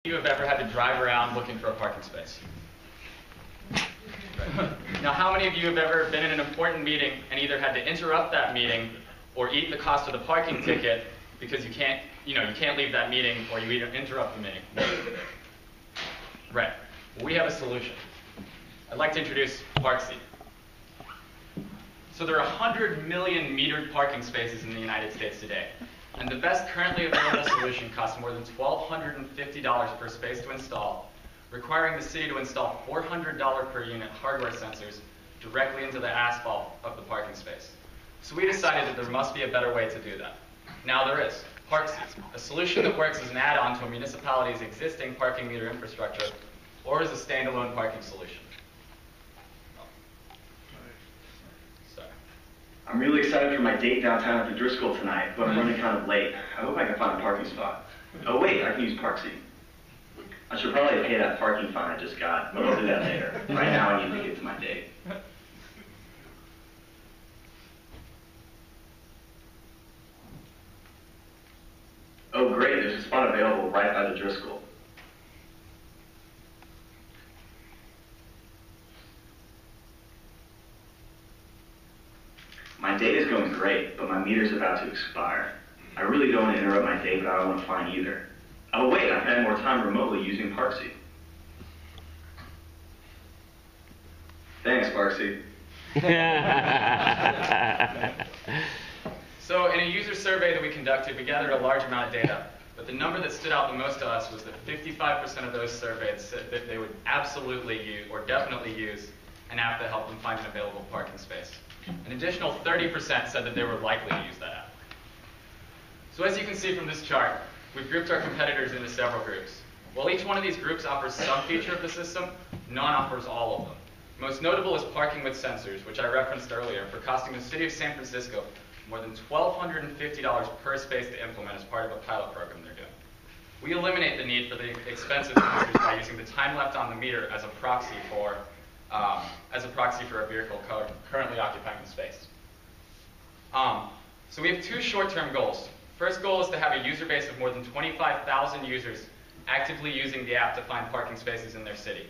You have ever had to drive around looking for a parking space? Right. Now, how many of you have ever been in an important meeting and either had to interrupt that meeting or eat the cost of the parking ticket because you can't leave that meeting, or you either interrupt the meeting? Right. Well, we have a solution. I'd like to introduce Parksy. So there are 100 million metered parking spaces in the United States today. And the best currently available solution costs more than $1,250 per space to install, requiring the city to install $400 per unit hardware sensors directly into the asphalt of the parking space. So we decided that there must be a better way to do that. Now there is. Parksy, a solution that works as an add-on to a municipality's existing parking meter infrastructure or as a standalone parking solution. I'm really excited for my date downtown at the Driscoll tonight, but I'm running kind of late. I hope I can find a parking spot. Oh wait, I can use Parksy. I should probably pay that parking fine I just got, but I'll do that later. Right now I need to get to my date. Oh great, there's a spot available right by the Driscoll. My date is going great, but my meter's about to expire. I really don't want to interrupt my date, but I don't want to fine either. Oh wait, I can have more time remotely using Parksy. Thanks, Parksy. So in a user survey that we conducted, we gathered a large amount of data, but the number that stood out the most to us was that 55% of those surveyed said that they would absolutely use or definitely use an app that helped them find an available parking space. An additional 30% said that they were likely to use that app. So as you can see from this chart, we've grouped our competitors into several groups. While each one of these groups offers some feature of the system, none offers all of them. Most notable is parking with sensors, which I referenced earlier, for costing the city of San Francisco more than $1,250 per space to implement as part of a pilot program they're doing. We eliminate the need for the expensive sensors by using the time left on the meter as a proxy for a vehicle currently occupying the space. So we have two short-term goals. First goal is to have a user base of more than 25,000 users actively using the app to find parking spaces in their city.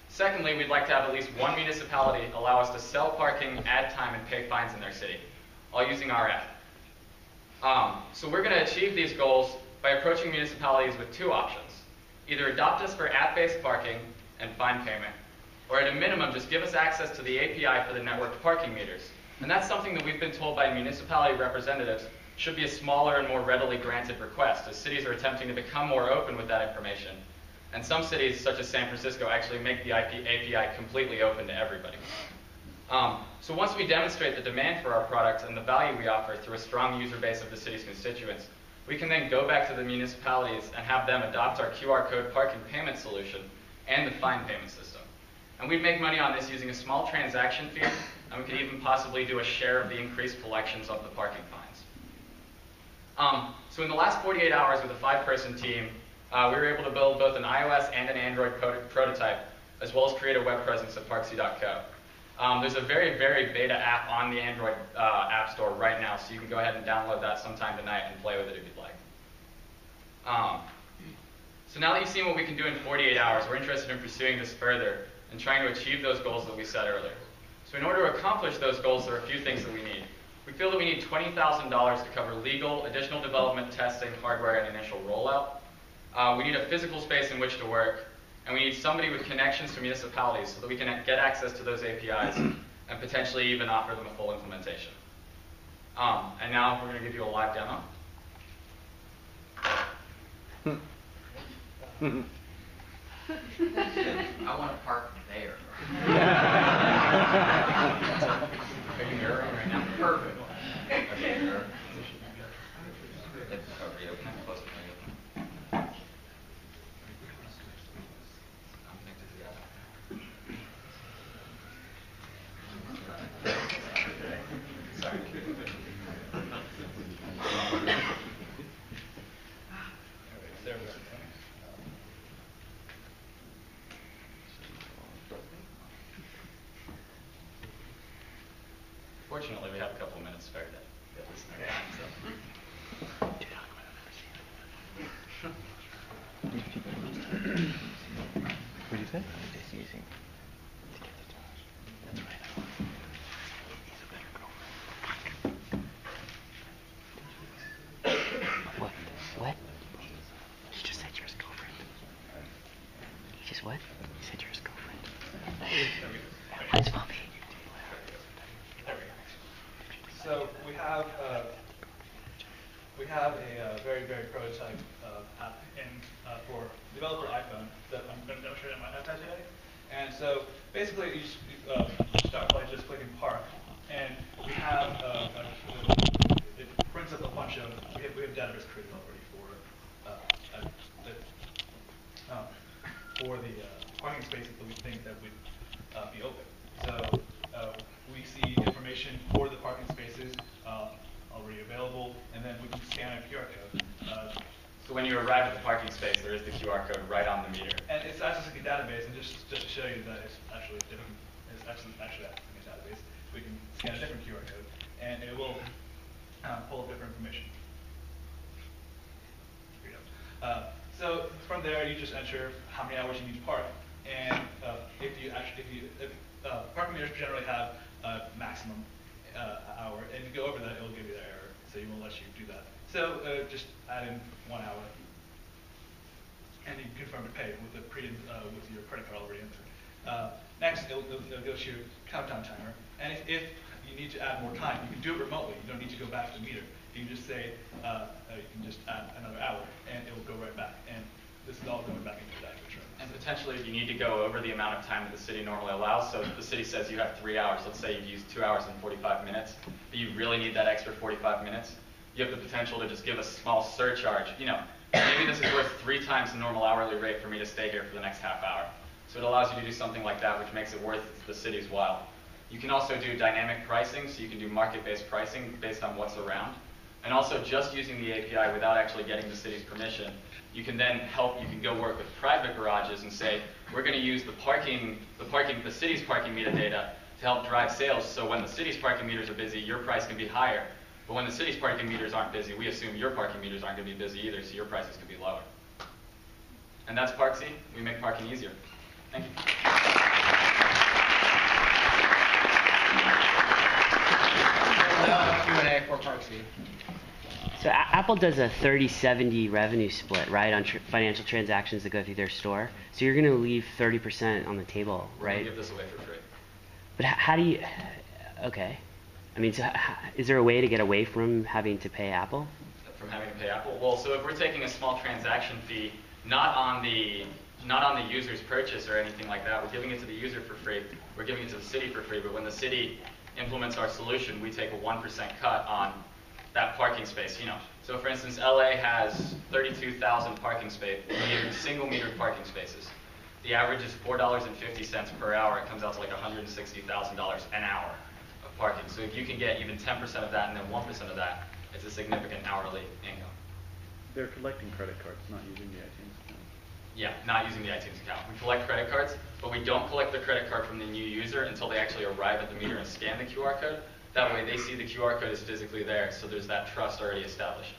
Secondly, we'd like to have at least one municipality allow us to sell parking, add time, and pay fines in their city, all using our app. So we're going to achieve these goals by approaching municipalities with two options. Either adopt us for app-based parking and fine payment, or at a minimum, just give us access to the API for the networked parking meters. And that's something that we've been told by municipality representatives should be a smaller and more readily granted request, as cities are attempting to become more open with that information. And some cities, such as San Francisco, actually make the API completely open to everybody. So once we demonstrate the demand for our product and the value we offer through a strong user base of the city's constituents, we can then go back to the municipalities and have them adopt our QR code parking payment solution and the fine payment system. And we'd make money on this using a small transaction fee, and we could even possibly do a share of the increased collections of the parking fines. So in the last 48 hours with a 5-person team, we were able to build both an iOS and an Android prototype, as well as create a web presence at Parksy.co. There's a very, very beta app on the Android App Store right now, so you can go ahead and download that sometime tonight and play with it if you'd like. So now that you've seen what we can do in 48 hours, we're interested in pursuing this further and trying to achieve those goals that we set earlier. So in order to accomplish those goals, there are a few things that we need. We feel that we need $20,000 to cover legal, additional development, testing, hardware, and initial rollout. We need a physical space in which to work, and we need somebody with connections to municipalities so that we can get access to those APIs and potentially even offer them a full implementation. And now we're going to give you a live demo. I want to park there. Are you mirroring right now? Perfect. Okay, mirror. Fortunately, we have a couple minutes spare to get this thing done. So. What do you say? What? What? He just said you're his girlfriend. He just what? He said you're his girlfriend. How does mom be? So we have a very prototype app for developer iPhone that I'm going to show you on my iPad today. And so basically you start by just clicking Park, and we have it brings up a bunch of we have database created already for the parking spaces that we think that would be open. So we see information for the parking spaces already available, and then we can scan a QR code. So when you arrive at the parking space, there is the QR code right on the meter. And it's accessing a database, and just to show you that it's actually different, it's actually accessing a database. We can scan a different QR code, and it will pull up different information. Here you go. So from there, you just enter how many hours you need to park, and parking meters generally have a maximum hour, and if you go over that, it'll give you the error, so you won't let you do that. So just add in 1 hour, and you confirm to pay with with your credit card already entered. Next, it'll go to your countdown timer, and if you need to add more time, you can do it remotely. You don't need to go back to the meter. You can just say, you can just add another hour, and it will go right back. And this is all going back into the database. And potentially, if you need to go over the amount of time that the city normally allows, so if the city says you have 3 hours, let's say you've used 2 hours and 45 minutes, but you really need that extra 45 minutes, you have the potential to just give a small surcharge. You know, maybe this is worth 3 times the normal hourly rate for me to stay here for the next half hour. So it allows you to do something like that, which makes it worth the city's while. You can also do dynamic pricing, so you can do market-based pricing based on what's around. And also, just using the API without actually getting the city's permission, you can then you can go work with private garages and say, we're going to use the city's parking metadata to help drive sales, so when the city's parking meters are busy, your price can be higher. But when the city's parking meters aren't busy, we assume your parking meters aren't going to be busy either, so your prices could be lower. And that's Parksy. We make parking easier. Thank you. Q&A for Parksy. So Apple does a 30-70 revenue split, right, on financial transactions that go through their store. So you're going to leave 30% on the table, right? We're going to give this away for free. But how do you? Okay. I mean, so is there a way to get away from having to pay Apple? From having to pay Apple? Well, so if we're taking a small transaction fee, not on the user's purchase or anything like that, we're giving it to the user for free. We're giving it to the city for free. But when the city implements our solution, we take a 1% cut on that parking space. You know, so for instance, LA has 32,000 single metered parking spaces. The average is $4.50 per hour. It comes out to like $160,000 an hour of parking. So if you can get even 10% of that and then 1% of that, it's a significant hourly income. They're collecting credit cards, not using the iTunes account. Yeah, not using the iTunes account. We collect credit cards, but we don't collect the credit card from the new user until they actually arrive at the meter and scan the QR code. That way they see the QR code is physically there, so there's that trust already established.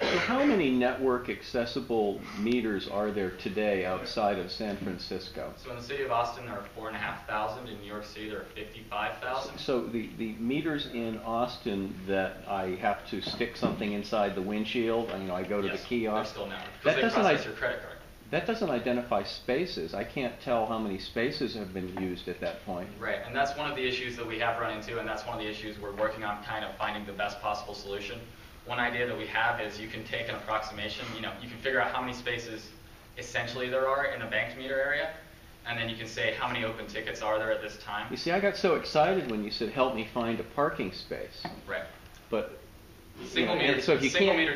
So how many network accessible meters are there today outside of San Francisco? So in the city of Austin, there are 4,500. In New York City, there are 55,000. So the meters in Austin that I have to stick something inside the windshield, I go to the kiosk. They're still networked, because they process your credit card. That doesn't identify spaces. I can't tell how many spaces have been used at that point. Right, and that's one of the issues that we have run into, and that's one of the issues we're working on, kind of finding the best possible solution. One idea that we have is you can take an approximation, you can figure out how many spaces essentially there are in a banked meter area, and then you can say how many open tickets are there at this time. You see, I got so excited when you said help me find a parking space. Right. But single metered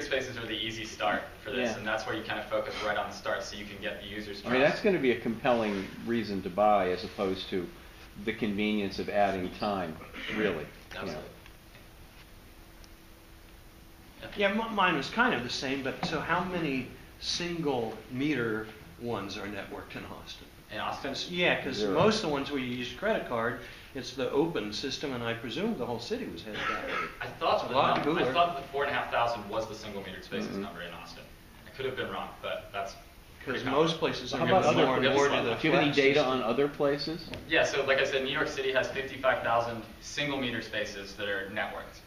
spaces are the easy start for this, and that's where you kind of focus right on the start so you can get the user's trust. I mean, that's going to be a compelling reason to buy as opposed to the convenience of adding time, really. Absolutely. Yeah, mine was kind of the same, but so how many single meter ones are networked in Austin? In Austin? Yeah, because most of the ones where you use credit card, it's the open system, and I presume the whole city was headed that way. I thought the 4,500 was the single metered spaces number in Austin. I could have been wrong, but that's Because pretty common. most places are How going about more other and more to places? the Do you have any flex data system. on other places? Yeah, so like I said, New York City has 55,000 single meter spaces that are networked.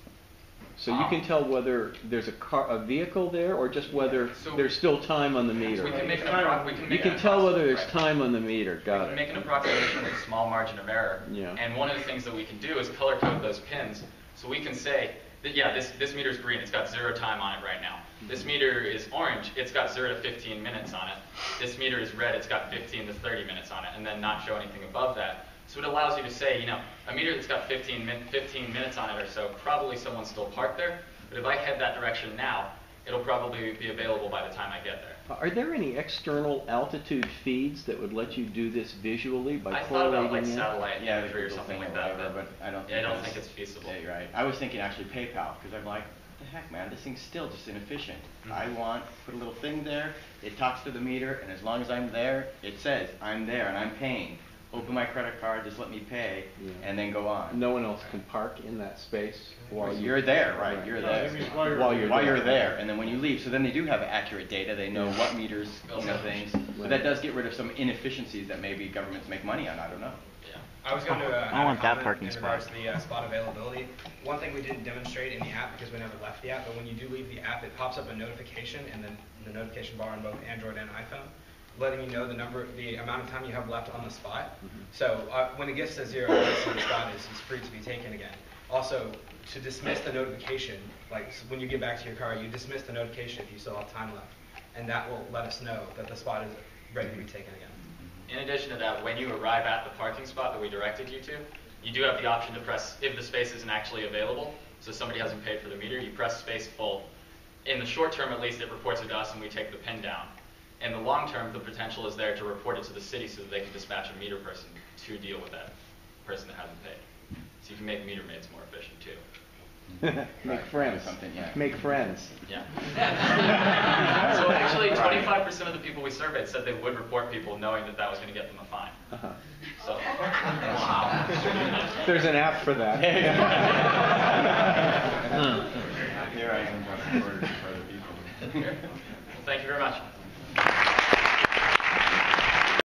So you can tell whether there's a vehicle there, or just whether So- there's still time on the We meter? can make an You can tell whether there's right. time on the meter, We got can make it. an approximation with a small margin of error. Yeah. And one of the things that we can do is color code those pins. So we can say that, yeah, this meter's green, it's got 0 time on it right now. This meter is orange, it's got 0 to 15 minutes on it. This meter is red, it's got 15 to 30 minutes on it, and then not show anything above that. So it allows you to say, a meter that's got 15 minutes on it or so, probably someone's still parked there. But if I head that direction now, it'll probably be available by the time I get there. Are there any external altitude feeds that would let you do this visually by I thought about like correlating it? satellite Yeah, imagery or Google something thing like or that, whatever, but I don't yeah, I don't that's- think it's feasible. Yeah, you're right. I was thinking actually PayPal, because I'm like, what the heck, man, this thing's still just inefficient. I want, put a little thing there, it talks to the meter, and as long as I'm there, it says, I'm there and I'm paying. Open my credit card, just let me pay, Yeah. and then go on. No one else can park in that space while You're there, right, you're there. While you're there, and then when you leave, so then they do have accurate data, they know what meters, things. But that does get rid of some inefficiencies that maybe governments make money on, I don't know. Yeah. I was going to I want that comment parking in spot. regards to the spot availability. One thing we didn't demonstrate in the app because we never left the app, but when you do leave the app, it pops up a notification and then the notification bar on both Android and iPhone, letting you know the amount of time you have left on the spot. So when it gets to 0, the spot is free to be taken again. Also, to dismiss the notification, like when you get back to your car, you dismiss the notification if you still have time left, and that will let us know that the spot is ready to be taken again. In addition to that, when you arrive at the parking spot that we directed you to, you do have the option to press, if the space isn't actually available, so somebody hasn't paid for the meter, you press space full. In the short term, at least, it reports it to us and we take the pin down. In the long term, the potential is there to report it to the city so that they can dispatch a meter person to deal with that person that hasn't paid. So you can make meter maids more efficient too. Make friends. Something, yeah. Make friends. Yeah. So actually, 25% of the people we surveyed said they would report people knowing that that was going to get them a fine. Uh-huh. So, There's an app for that. Here I am trying to order for other people. thank you very much.